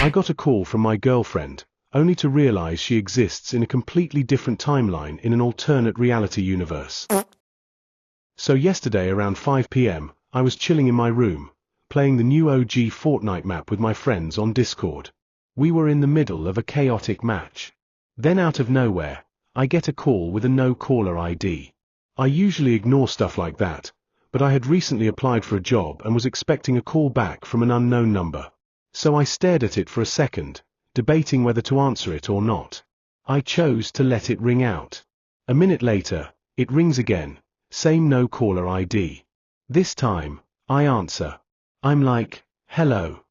I got a call from my girlfriend, only to realize she exists in a completely different timeline in an alternate reality universe. So yesterday around 5 p.m., I was chilling in my room, playing the new OG Fortnite map with my friends on Discord. We were in the middle of a chaotic match. Then out of nowhere, I get a call with a no-caller ID. I usually ignore stuff like that, but I had recently applied for a job and was expecting a call back from an unknown number. So I stared at it for a second, debating whether to answer it or not. I chose to let it ring out. A minute later, it rings again, same no-caller ID. This time, I answer. I'm like, hello.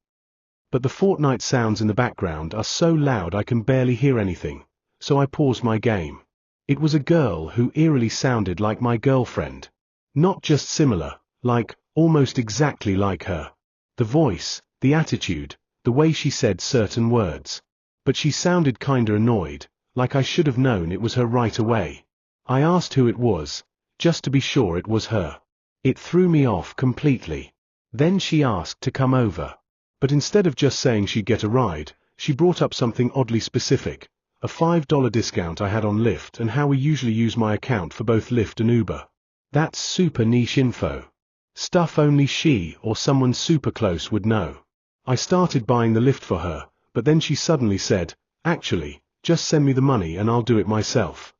But the Fortnite sounds in the background are so loud I can barely hear anything, so I pause my game. It was a girl who eerily sounded like my girlfriend. Not just similar, like, almost exactly like her. The voice, the attitude, the way she said certain words. But she sounded kinda annoyed, like I should have known it was her right away. I asked who it was, just to be sure it was her. It threw me off completely. Then she asked to come over. But instead of just saying she'd get a ride, she brought up something oddly specific, a $5 discount I had on Lyft and how we usually use my account for both Lyft and Uber. That's super niche info. Stuff only she or someone super close would know. I started buying the Lyft for her, but then she suddenly said, actually, just send me the money and I'll do it myself.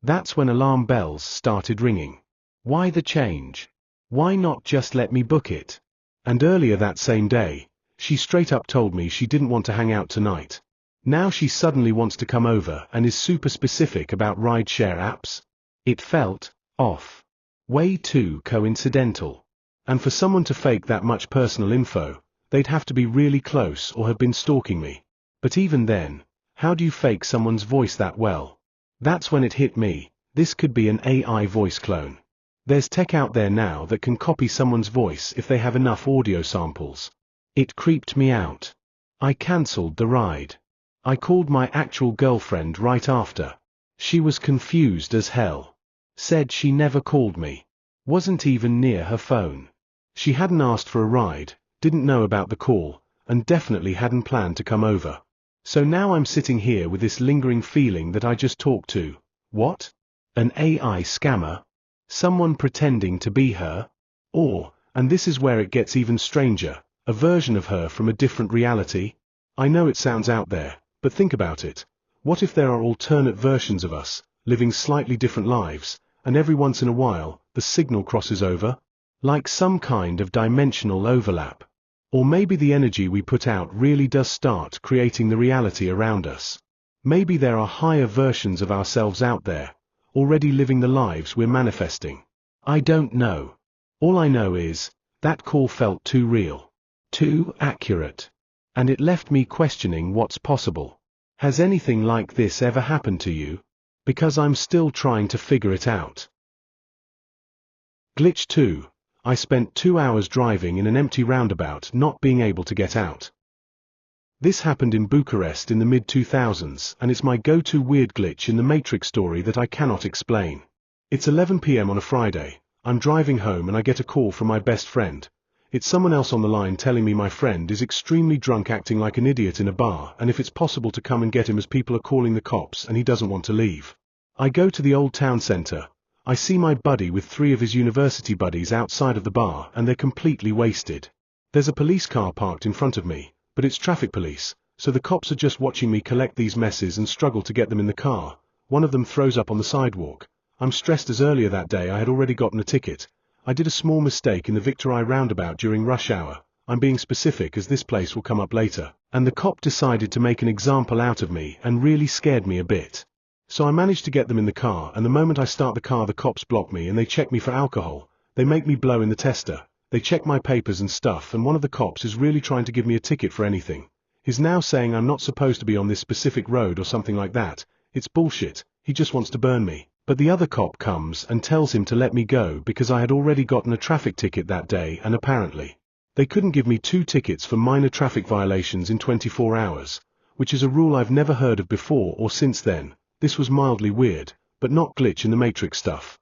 That's when alarm bells started ringing. Why the change? Why not just let me book it? And earlier that same day, she straight up told me she didn't want to hang out tonight. Now she suddenly wants to come over and is super specific about rideshare apps? It felt off. Way too coincidental. And for someone to fake that much personal info, they'd have to be really close or have been stalking me. But even then, how do you fake someone's voice that well? That's when it hit me, this could be an AI voice clone. There's tech out there now that can copy someone's voice if they have enough audio samples. It creeped me out. I cancelled the ride. I called my actual girlfriend right after. She was confused as hell. Said she never called me. Wasn't even near her phone. She hadn't asked for a ride, didn't know about the call, and definitely hadn't planned to come over. So now I'm sitting here with this lingering feeling that I just talked to, what? An AI scammer? Someone pretending to be her? Or, and this is where it gets even stranger, a version of her from a different reality? I know it sounds out there, but think about it. What if there are alternate versions of us, living slightly different lives, and every once in a while, the signal crosses over? Like some kind of dimensional overlap. Or maybe the energy we put out really does start creating the reality around us. Maybe there are higher versions of ourselves out there, already living the lives we're manifesting. I don't know. All I know is, that call felt too real. Too accurate. And it left me questioning what's possible. Has anything like this ever happened to you? Because I'm still trying to figure it out. Glitch 2. I spent 2 hours driving in an empty roundabout not being able to get out. This happened in Bucharest in the mid-2000s and it's my go-to weird glitch in the Matrix story that I cannot explain. It's 11 p.m. on a Friday, I'm driving home and I get a call from my best friend. It's someone else on the line telling me my friend is extremely drunk acting like an idiot in a bar and if it's possible to come and get him as people are calling the cops and he doesn't want to leave. I go to the old town center. I see my buddy with 3 of his university buddies outside of the bar and they're completely wasted. There's a police car parked in front of me, but it's traffic police, so the cops are just watching me collect these messes and struggle to get them in the car. One of them throws up on the sidewalk. I'm stressed as earlier that day I had already gotten a ticket. I did a small mistake in the Victor I roundabout during rush hour. I'm being specific as this place will come up later. And the cop decided to make an example out of me and really scared me a bit. So I managed to get them in the car and the moment I start the car the cops block me and they check me for alcohol. They make me blow in the tester. They check my papers and stuff and one of the cops is really trying to give me a ticket for anything. He's now saying I'm not supposed to be on this specific road or something like that. It's bullshit. He just wants to burn me. But the other cop comes and tells him to let me go because I had already gotten a traffic ticket that day and apparently they couldn't give me 2 tickets for minor traffic violations in 24 hours, which is a rule I've never heard of before or since then. This was mildly weird, but not glitch in the Matrix stuff.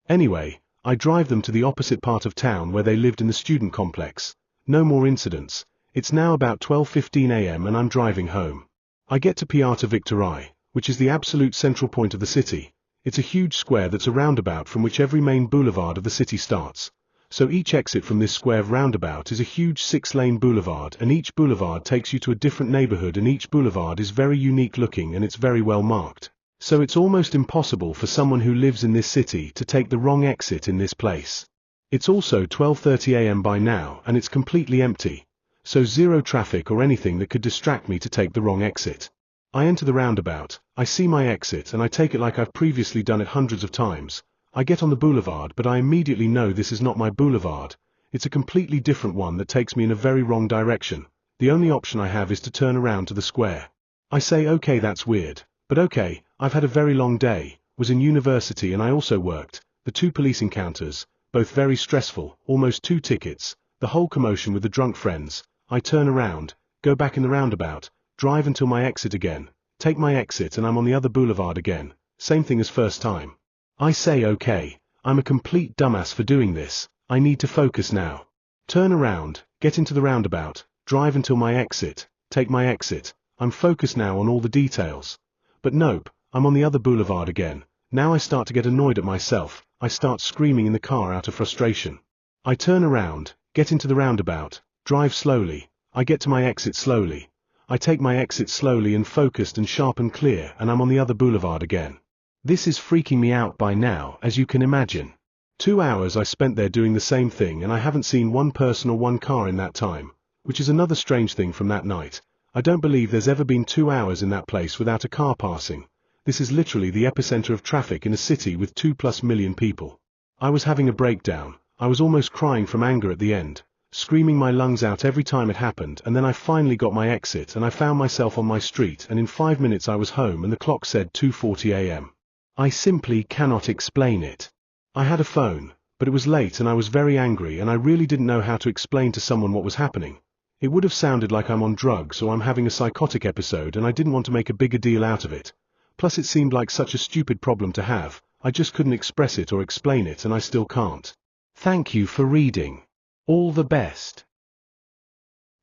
Anyway, I drive them to the opposite part of town where they lived in the student complex. No more incidents. It's now about 12:15 a.m. and I'm driving home. I get to Piazza Victorii, which is the absolute central point of the city. It's a huge square that's a roundabout from which every main boulevard of the city starts. So each exit from this square roundabout is a huge 6-lane boulevard, and each boulevard takes you to a different neighborhood, and each boulevard is very unique looking and it's very well marked. So it's almost impossible for someone who lives in this city to take the wrong exit in this place. It's also 12:30 a.m. by now and it's completely empty, so zero traffic or anything that could distract me to take the wrong exit. I enter the roundabout, I see my exit and I take it like I've previously done it hundreds of times. I get on the boulevard, but I immediately know this is not my boulevard. It's a completely different one that takes me in a very wrong direction. The only option I have is to turn around to the square. I say, okay, that's weird, but okay, I've had a very long day, was in university and I also worked, the 2 police encounters, both very stressful, almost 2 tickets, the whole commotion with the drunk friends. I turn around, go back in the roundabout, drive until my exit again, take my exit and I'm on the other boulevard again, same thing as first time. I say, okay, I'm a complete dumbass for doing this, I need to focus now. Turn around, get into the roundabout, drive until my exit, take my exit, I'm focused now on all the details. But nope, I'm on the other boulevard again. Now I start to get annoyed at myself, I start screaming in the car out of frustration. I turn around, get into the roundabout, drive slowly, I get to my exit slowly. I take my exit slowly and focused and sharp and clear, and I'm on the other boulevard again. This is freaking me out by now, as you can imagine. 2 hours I spent there doing the same thing and I haven't seen one person or one car in that time, which is another strange thing from that night. I don't believe there's ever been 2 hours in that place without a car passing. This is literally the epicenter of traffic in a city with 2+ million people. I was having a breakdown, I was almost crying from anger at the end, screaming my lungs out every time it happened, and then I finally got my exit and I found myself on my street, and in 5 minutes I was home and the clock said 2:40 a.m. I simply cannot explain it. I had a phone, but it was late and I was very angry and I really didn't know how to explain to someone what was happening. It would have sounded like I'm on drugs or I'm having a psychotic episode and I didn't want to make a bigger deal out of it. Plus it seemed like such a stupid problem to have, I just couldn't express it or explain it and I still can't. Thank you for reading. All the best.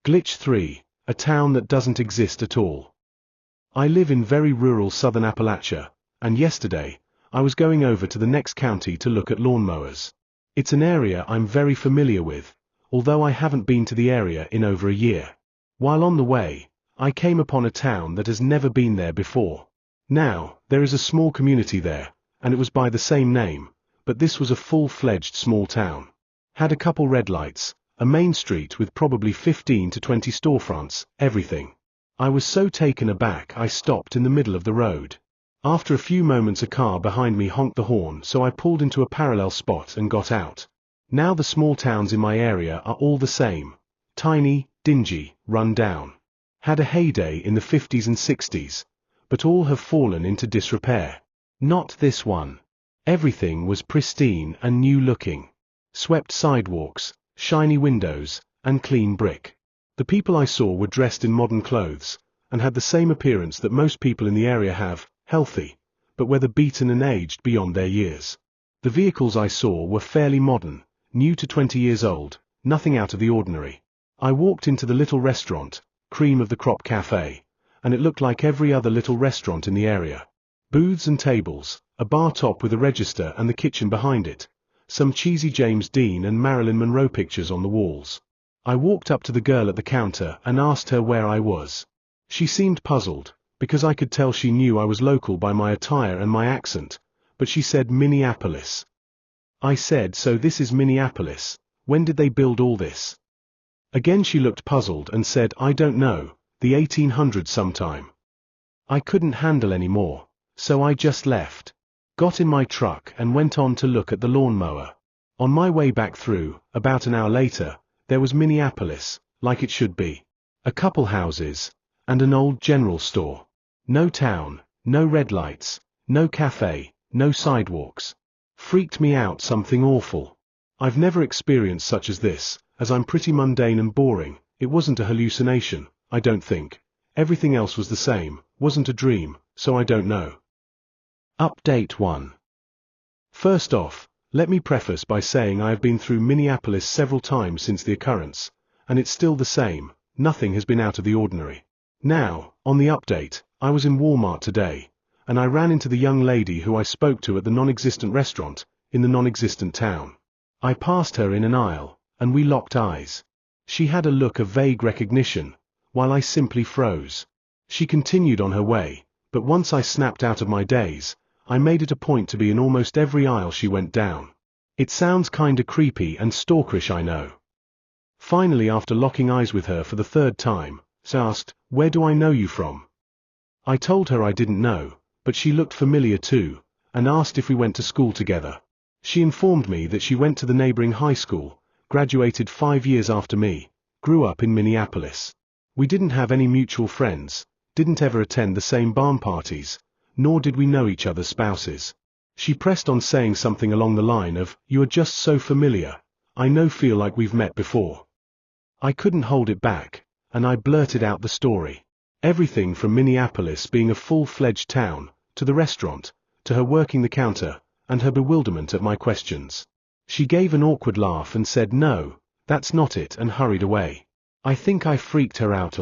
Glitch 3, a town that doesn't exist at all. I live in very rural southern Appalachia, and yesterday, I was going over to the next county to look at lawnmowers. It's an area I'm very familiar with, although I haven't been to the area in over a year. While on the way, I came upon a town that has never been there before. Now, there is a small community there, and it was by the same name, but this was a full-fledged small town. Had a couple red lights, a main street with probably 15 to 20 storefronts, everything. I was so taken aback I stopped in the middle of the road. After a few moments a car behind me honked the horn, so I pulled into a parallel spot and got out. Now the small towns in my area are all the same. Tiny, dingy, run down. Had a heyday in the 50s and 60s, but all have fallen into disrepair. Not this one. Everything was pristine and new looking. Swept sidewalks, shiny windows, and clean brick. The people I saw were dressed in modern clothes, and had the same appearance that most people in the area have, healthy, but whether beaten and aged beyond their years. The vehicles I saw were fairly modern, new to 20 years old, nothing out of the ordinary. I walked into the little restaurant, Cream of the Crop Cafe, and it looked like every other little restaurant in the area. Booths and tables, a bar top with a register and the kitchen behind it, some cheesy James Dean and Marilyn Monroe pictures on the walls. I walked up to the girl at the counter and asked her where I was. She seemed puzzled, because I could tell she knew I was local by my attire and my accent, but she said Minneapolis. I said, so this is Minneapolis, when did they build all this? Again she looked puzzled and said, I don't know, the 1800s sometime. I couldn't handle any more, so I just left. Got in my truck and went on to look at the lawnmower. On my way back through, about an hour later, there was Minneapolis, like it should be. A couple houses, and an old general store. No town, no red lights, no cafe, no sidewalks. Freaked me out something awful. I've never experienced such as this, as I'm pretty mundane and boring. It wasn't a hallucination, I don't think. Everything else was the same, wasn't a dream, so I don't know. Update 1. First off, let me preface by saying I have been through Minneapolis several times since the occurrence, and it's still the same, Nothing has been out of the ordinary. Now, on the update, I was in Walmart today, and I ran into the young lady who I spoke to at the non-existent restaurant, in the non-existent town. I passed her in an aisle, and we locked eyes. She had a look of vague recognition, while I simply froze. She continued on her way, but once I snapped out of my daze, I made it a point to be in almost every aisle she went down. It sounds kinda creepy and stalkerish, I know. Finally, after locking eyes with her for the third time, she asked, "Where do I know you from?" I told her I didn't know, but she looked familiar too, and asked if we went to school together. She informed me that she went to the neighboring high school, graduated 5 years after me, grew up in Minneapolis. We didn't have any mutual friends, didn't ever attend the same barn parties, nor did we know each other's spouses. She pressed on, saying something along the line of, "You are just so familiar, feel like we've met before." I couldn't hold it back, and I blurted out the story. Everything from Minneapolis being a full-fledged town, to the restaurant, to her working the counter, and her bewilderment at my questions. She gave an awkward laugh and said, "No, that's not it," and hurried away. I think I freaked her out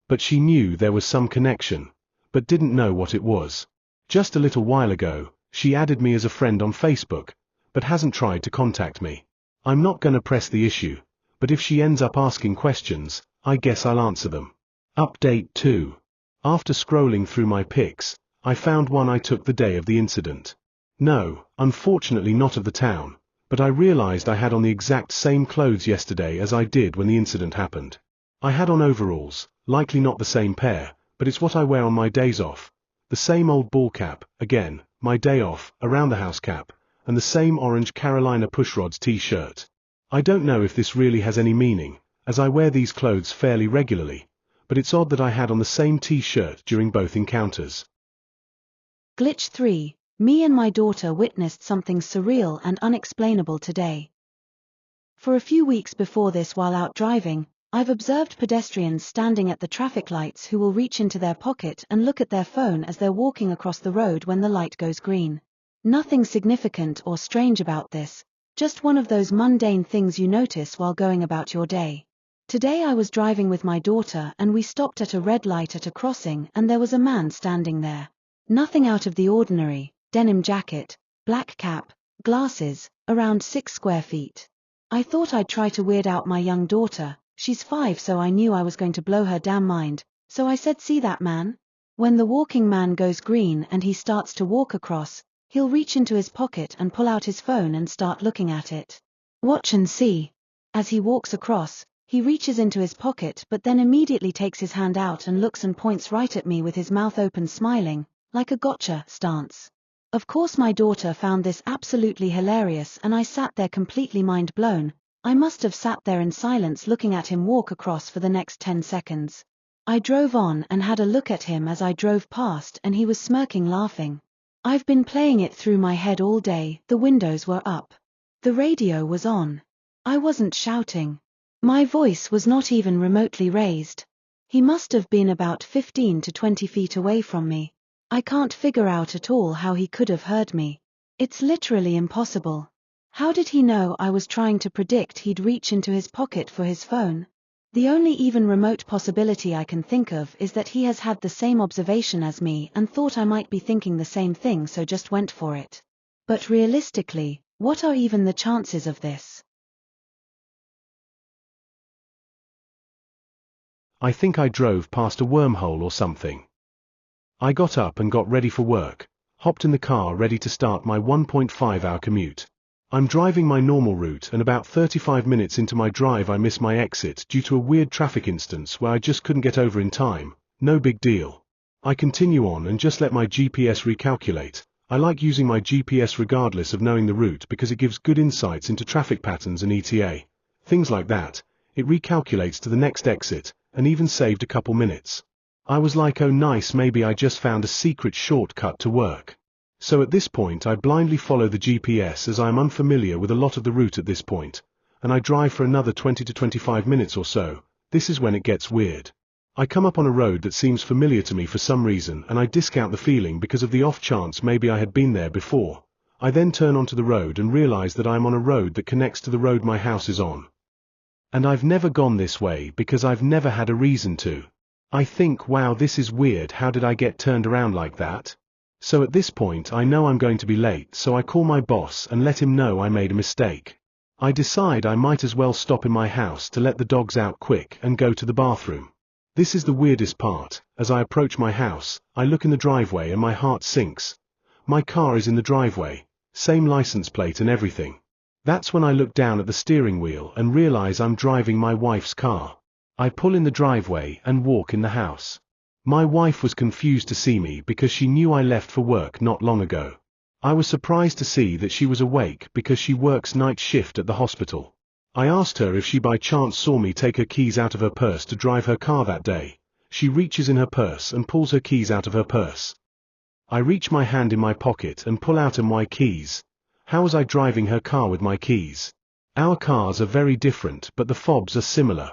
but she knew there was some connection, but didn't know what it was. Just a little while ago, she added me as a friend on Facebook, but hasn't tried to contact me. I'm not gonna press the issue, but if she ends up asking questions, I guess I'll answer them. Update 2. After scrolling through my pics, I found one I took the day of the incident. No, unfortunately not of the town, but I realized I had on the exact same clothes yesterday as I did when the incident happened. I had on overalls, likely not the same pair, but it's what I wear on my days off. The same old ball cap, again, my day off, around the house cap, and the same orange Carolina Pushrods t-shirt. I don't know if this really has any meaning, as I wear these clothes fairly regularly, but it's odd that I had on the same t-shirt during both encounters. Glitch 3. Me and my daughter witnessed something surreal and unexplainable today. For a few weeks before this, while out driving, I've observed pedestrians standing at the traffic lights who will reach into their pocket and look at their phone as they're walking across the road when the light goes green. Nothing significant or strange about this, just one of those mundane things you notice while going about your day. Today I was driving with my daughter and we stopped at a red light at a crossing and there was a man standing there. Nothing out of the ordinary, denim jacket, black cap, glasses, around 6 square feet. I thought I'd try to weird out my young daughter. She's 5, so I knew I was going to blow her damn mind, so I said, "See that man? When the walking man goes green and he starts to walk across, he'll reach into his pocket and pull out his phone and start looking at it. Watch and see." As he walks across, he reaches into his pocket but then immediately takes his hand out and looks and points right at me with his mouth open, smiling, like a gotcha stance. Of course my daughter found this absolutely hilarious and I sat there completely mind blown. I must have sat there in silence looking at him walk across for the next 10 seconds. I drove on and had a look at him as I drove past and he was smirking, laughing. I've been playing it through my head all day. The windows were up. The radio was on. I wasn't shouting. My voice was not even remotely raised. He must have been about 15 to 20 feet away from me. I can't figure out at all how he could have heard me. It's literally impossible. How did he know I was trying to predict he'd reach into his pocket for his phone? The only even remote possibility I can think of is that he has had the same observation as me and thought I might be thinking the same thing, so just went for it. But realistically, what are even the chances of this? I think I drove past a wormhole or something. I got up and got ready for work, hopped in the car ready to start my 1.5-hour commute. I'm driving my normal route and about 35 minutes into my drive I miss my exit due to a weird traffic instance where I just couldn't get over in time. No big deal. I continue on and just let my GPS recalculate. I like using my GPS regardless of knowing the route because it gives good insights into traffic patterns and ETA. Things like that. It recalculates to the next exit, and even saved a couple minutes. I was like, oh nice, maybe I just found a secret shortcut to work. So at this point I blindly follow the GPS as I am unfamiliar with a lot of the route at this point, and I drive for another 20 to 25 minutes or so. This is when it gets weird. I come up on a road that seems familiar to me for some reason and I discount the feeling because of the off chance maybe I had been there before. I then turn onto the road and realize that I am on a road that connects to the road my house is on. And I've never gone this way because I've never had a reason to. I think, wow, this is weird, how did I get turned around like that? So at this point I know I'm going to be late, so I call my boss and let him know I made a mistake. I decide I might as well stop in my house to let the dogs out quick and go to the bathroom. This is the weirdest part. As I approach my house, I look in the driveway and my heart sinks. My car is in the driveway, same license plate and everything. That's when I look down at the steering wheel and realize I'm driving my wife's car. I pull in the driveway and walk in the house. My wife was confused to see me because she knew I left for work not long ago. I was surprised to see that she was awake because she works night shift at the hospital. I asked her if she by chance saw me take her keys out of her purse to drive her car that day. She reaches in her purse and pulls her keys out of her purse. I reach my hand in my pocket and pull out my keys. How was I driving her car with my keys? Our cars are very different, but the fobs are similar.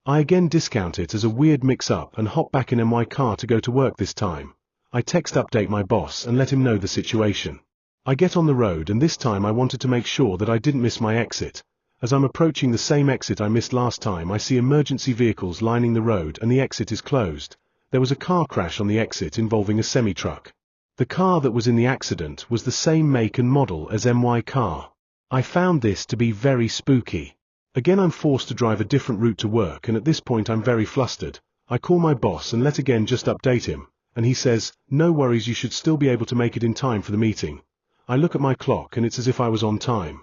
I again discount it as a weird mix-up and hop back in my car to go to work this time. I update my boss and let him know the situation. I get on the road and this time I wanted to make sure that I didn't miss my exit. As I'm approaching the same exit I missed last time, I see emergency vehicles lining the road and the exit is closed. There was a car crash on the exit involving a semi-truck. The car that was in the accident was the same make and model as my car. I found this to be very spooky. Again I'm forced to drive a different route to work, and at this point I'm very flustered. I call my boss and let again just update him, and he says, no worries, you should still be able to make it in time for the meeting. I look at my clock and it's as if I was on time.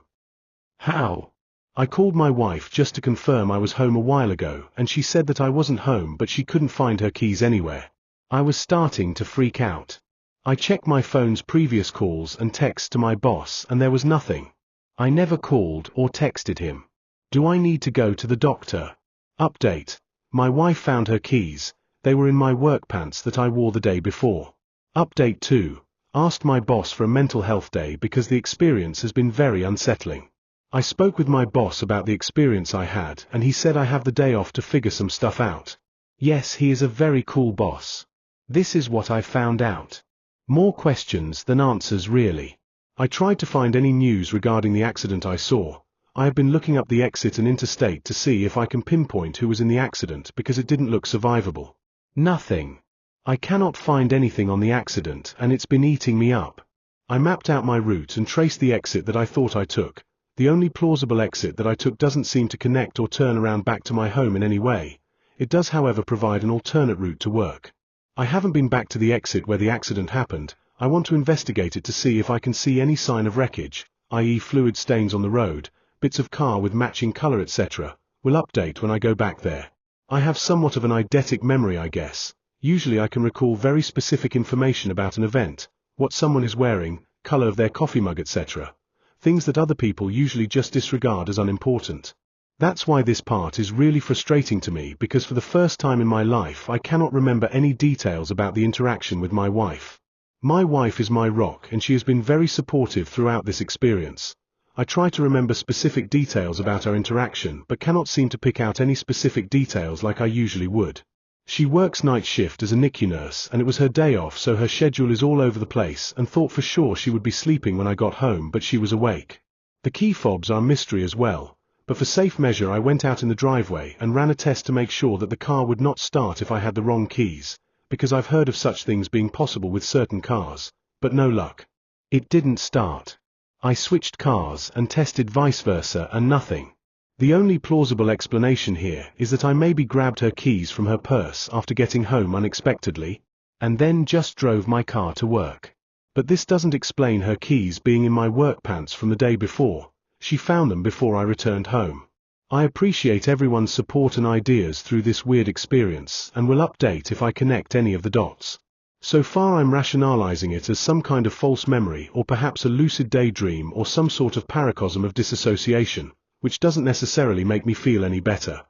How? I called my wife just to confirm I was home a while ago, and she said that I wasn't home but she couldn't find her keys anywhere. I was starting to freak out. I checked my phone's previous calls and texts to my boss and there was nothing. I never called or texted him. Do I need to go to the doctor? Update. My wife found her keys. They were in my work pants that I wore the day before. Update 2. Asked my boss for a mental health day because the experience has been very unsettling. I spoke with my boss about the experience I had and he said I have the day off to figure some stuff out. Yes, he is a very cool boss. This is what I found out. More questions than answers really. I tried to find any news regarding the accident I saw. I have been looking up the exit and interstate to see if I can pinpoint who was in the accident because it didn't look survivable. Nothing. I cannot find anything on the accident and it's been eating me up. I mapped out my route and traced the exit that I thought I took. The only plausible exit that I took doesn't seem to connect or turn around back to my home in any way. It does, however, provide an alternate route to work. I haven't been back to the exit where the accident happened. I want to investigate it to see if I can see any sign of wreckage, i.e. fluid stains on the road, bits of car with matching color, etc. Will update when I go back there. I have somewhat of an eidetic memory, I guess. Usually I can recall very specific information about an event, what someone is wearing, color of their coffee mug, etc. Things that other people usually just disregard as unimportant. That's why this part is really frustrating to me, because for the first time in my life I cannot remember any details about the interaction with my wife. My wife is my rock and she has been very supportive throughout this experience. I try to remember specific details about our interaction but cannot seem to pick out any specific details like I usually would. She works night shift as a NICU nurse and it was her day off, so her schedule is all over the place, and thought for sure she would be sleeping when I got home, but she was awake. The key fobs are mystery as well, but for safe measure I went out in the driveway and ran a test to make sure that the car would not start if I had the wrong keys, because I've heard of such things being possible with certain cars, but no luck. It didn't start. I switched cars and tested vice versa and nothing. The only plausible explanation here is that I maybe grabbed her keys from her purse after getting home unexpectedly, and then just drove my car to work. But this doesn't explain her keys being in my work pants from the day before. She found them before I returned home. I appreciate everyone's support and ideas through this weird experience and will update if I connect any of the dots. So far I'm rationalizing it as some kind of false memory or perhaps a lucid daydream or some sort of paracosm of disassociation, which doesn't necessarily make me feel any better.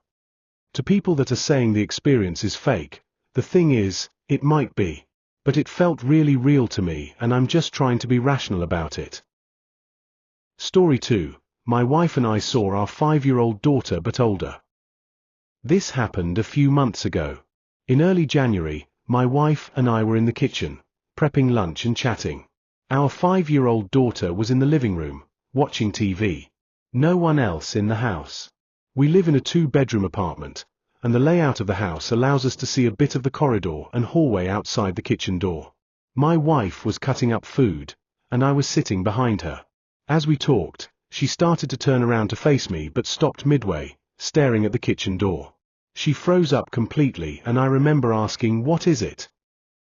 To people that are saying the experience is fake, the thing is, it might be. But it felt really real to me and I'm just trying to be rational about it. Story 2. My wife and I saw our 5-year-old daughter but older. This happened a few months ago. In early January, my wife and I were in the kitchen, prepping lunch and chatting. Our 5-year-old daughter was in the living room, watching TV. No one else in the house. We live in a 2-bedroom apartment, and the layout of the house allows us to see a bit of the corridor and hallway outside the kitchen door. My wife was cutting up food, and I was sitting behind her. As we talked, she started to turn around to face me but stopped midway, staring at the kitchen door. She froze up completely, and I remember asking, "What is it?"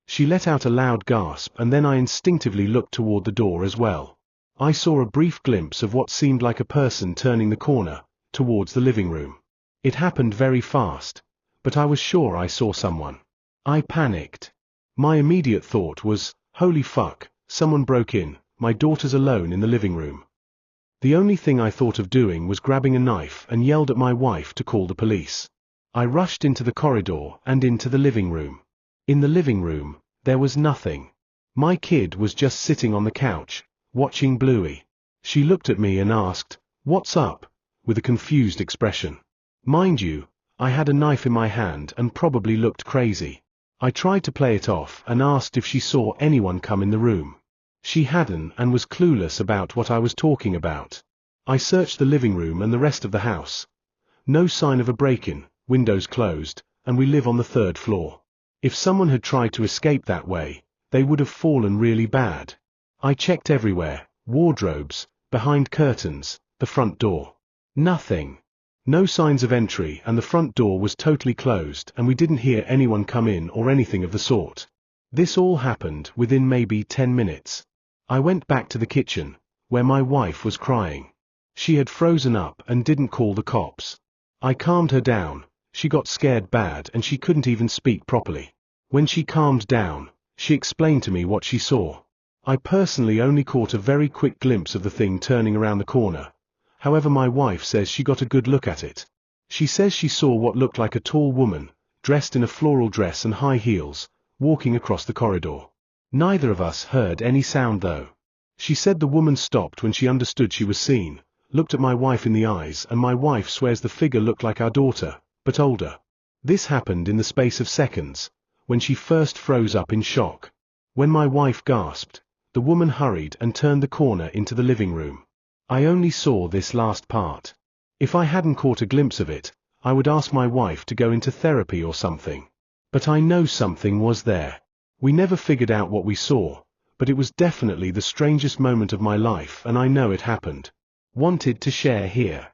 She let out a loud gasp, and then I instinctively looked toward the door as well. I saw a brief glimpse of what seemed like a person turning the corner, towards the living room. It happened very fast, but I was sure I saw someone. I panicked. My immediate thought was, holy fuck, someone broke in, my daughter's alone in the living room. The only thing I thought of doing was grabbing a knife and yelled at my wife to call the police. I rushed into the corridor and into the living room. In the living room, there was nothing. My kid was just sitting on the couch, watching Bluey. She looked at me and asked, "What's up?" with a confused expression. Mind you, I had a knife in my hand and probably looked crazy. I tried to play it off and asked if she saw anyone come in the room. She hadn't and was clueless about what I was talking about. I searched the living room and the rest of the house. No sign of a break-in, windows closed, and we live on the 3rd floor. If someone had tried to escape that way, they would have fallen really bad. I checked everywhere, wardrobes, behind curtains, the front door. Nothing. No signs of entry, and the front door was totally closed, and we didn't hear anyone come in or anything of the sort. This all happened within maybe 10 minutes. I went back to the kitchen, where my wife was crying. She had frozen up and didn't call the cops. I calmed her down. She got scared bad and she couldn't even speak properly. When she calmed down, she explained to me what she saw. I personally only caught a very quick glimpse of the thing turning around the corner. However, my wife says she got a good look at it. She says she saw what looked like a tall woman, dressed in a floral dress and high heels, walking across the corridor. Neither of us heard any sound though. She said the woman stopped when she understood she was seen, looked at my wife in the eyes, and my wife swears the figure looked like our daughter, but older. This happened in the space of seconds, when she first froze up in shock. When my wife gasped, the woman hurried and turned the corner into the living room. I only saw this last part. If I hadn't caught a glimpse of it, I would ask my wife to go into therapy or something. But I know something was there. We never figured out what we saw, but it was definitely the strangest moment of my life, and I know it happened. Wanted to share here.